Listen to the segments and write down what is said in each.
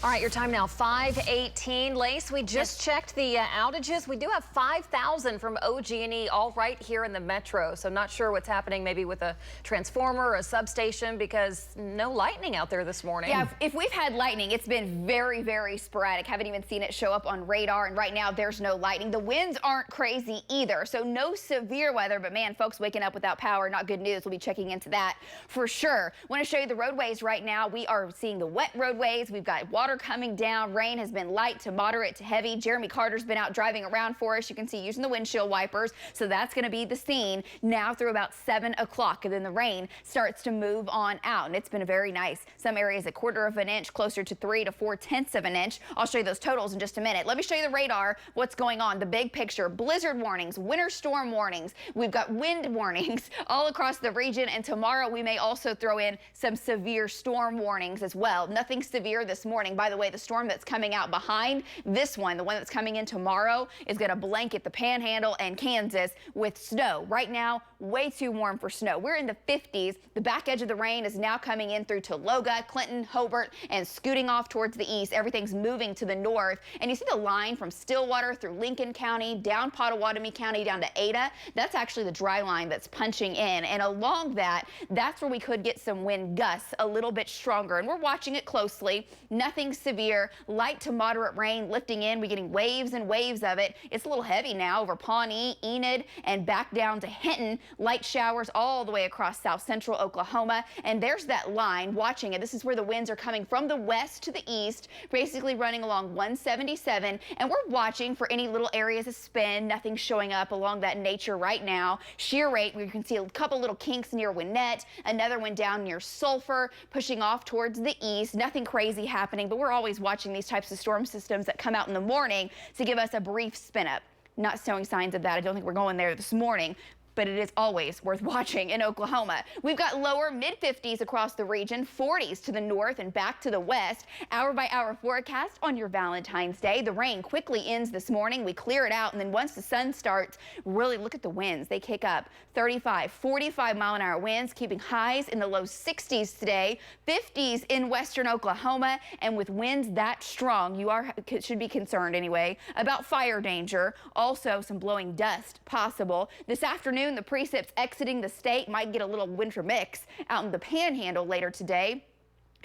All right, your time now, 5:18. Lace, we just checked the outages. We do have 5,000 from OG&E all right here in the metro. So not sure what's happening maybe with a transformer or a substation because no lightning out there this morning. Yeah, if we've had lightning, it's been very, very sporadic. Haven't even seen it show up on radar. And right now there's no lightning. The winds aren't crazy either. So no severe weather. But man, folks waking up without power, not good news. We'll be checking into that for sure. Want to show you the roadways right now. We are seeing the wet roadways. We've got water coming down. Rain has been light to moderate to heavy. Jeremy Carter's been out driving around for us. You can see using the windshield wipers. So that's going to be the scene now through about 7 o'clock. And then the rain starts to move on out. And it's been very nice. Some areas 1/4 of an inch, closer to 3 to 4/10 of an inch. I'll show you those totals in just a minute. Let me show you the radar, what's going on, the big picture. Blizzard warnings, winter storm warnings. We've got wind warnings all across the region. And tomorrow we may also throw in some severe storm warnings as well. Nothing severe this morning. By the way, the storm that's coming out behind this one, the one that's coming in tomorrow, is going to blanket the Panhandle and Kansas with snow. Right now, way too warm for snow. We're in the 50s. The back edge of the rain is now coming in through Tologa, Clinton, Hobart, and scooting off towards the east. Everything's moving to the north. And you see the line from Stillwater through Lincoln County, down Pottawatomie County, down to Ada. That's actually the dry line that's punching in. And along that, that's where we could get some wind gusts a little bit stronger. And we're watching it closely. Nothing severe. Light to moderate rain lifting in. We're getting waves and waves of it. It's a little heavy now over Pawnee, Enid, and back down to Hinton. Light showers all the way across south central Oklahoma. And there's that line, watching it. This is where the winds are coming from the west to the east, basically running along 177. And we're watching for any little areas of spin. Nothing showing up along that nature right now. Shear rate, we can see a couple little kinks near Winnett, another one down near Sulphur, pushing off towards the east. Nothing crazy happening, but we're always watching these types of storm systems that come out in the morning to give us a brief spin up. Not showing signs of that. I don't think we're going there this morning, but it is always worth watching in Oklahoma. We've got lower mid-50s across the region, 40s to the north and back to the west. Hour-by-hour forecast on your Valentine's Day. The rain quickly ends this morning. We clear it out, and then once the sun starts, really look at the winds. They kick up 35, 45-mile-an-hour winds, keeping highs in the low 60s today, 50s in western Oklahoma, and with winds that strong, you should be concerned anyway about fire danger. Also, some blowing dust possible. This afternoon, the precipits exiting the state might get a little winter mix out in the Panhandle later today.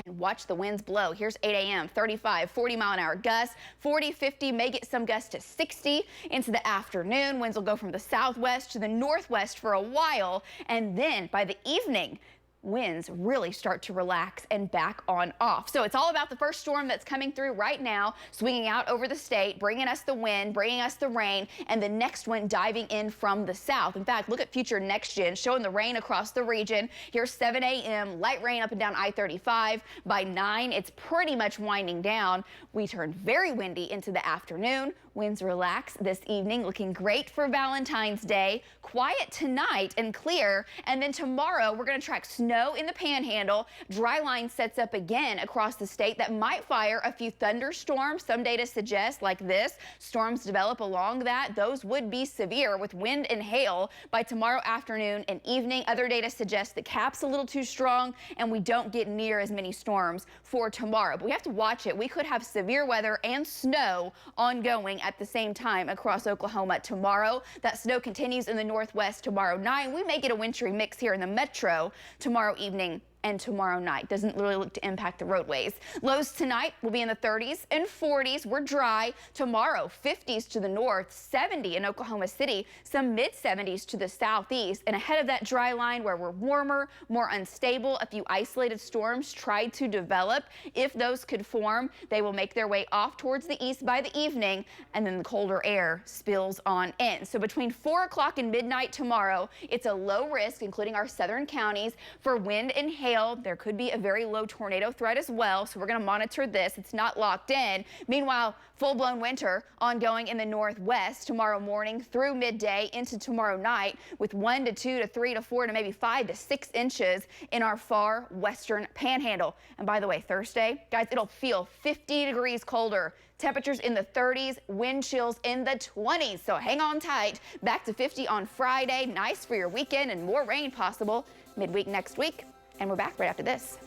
And watch the winds blow. Here's 8 a.m. 35, 40-mile-an-hour gusts, 40, 50, may get some gusts to 60 into the afternoon. Winds will go from the southwest to the northwest for a while. And then by the evening, winds really start to relax and back on off. So it's all about the first storm that's coming through right now, swinging out over the state, bringing us the wind, bringing us the rain, and the next one diving in from the south. In fact, look at future next gen showing the rain across the region. Here's 7 a.m. light rain up and down I-35. By 9, it's pretty much winding down. We turn very windy into the afternoon. Winds relax this evening, looking great for Valentine's Day. Quiet tonight and clear. And then tomorrow, we're going to track snow in the Panhandle. Dry line sets up again across the state that might fire a few thunderstorms. Some data suggests like this. Storms develop along that. Those would be severe with wind and hail by tomorrow afternoon and evening. Other data suggests the cap's a little too strong and we don't get near as many storms for tomorrow. But we have to watch it. We could have severe weather and snow ongoing at the same time across Oklahoma tomorrow. That snow continues in the northwest tomorrow night. We may get a wintry mix here in the metro tomorrow evening and tomorrow night. Doesn't really look to impact the roadways. Lows tonight will be in the 30s and 40s. We're dry. Tomorrow, 50s to the north, 70 in Oklahoma City, some mid-70s to the southeast. And ahead of that dry line where we're warmer, more unstable, a few isolated storms tried to develop. If those could form, they will make their way off towards the east by the evening, and then the colder air spills on in. So between 4 o'clock and midnight tomorrow, it's a low risk, including our southern counties, for wind and hail. There could be a very low tornado threat as well, so we're going to monitor this. It's not locked in. Meanwhile, full-blown winter ongoing in the northwest tomorrow morning through midday into tomorrow night with 1 to 2 to 3 to 4 to maybe 5 to 6 inches in our far western Panhandle. And by the way, Thursday, guys, it'll feel 50 degrees colder. Temperatures in the 30s, wind chills in the 20s. So hang on tight. Back to 50 on Friday. Nice for your weekend and more rain possible midweek next week. And we're back right after this.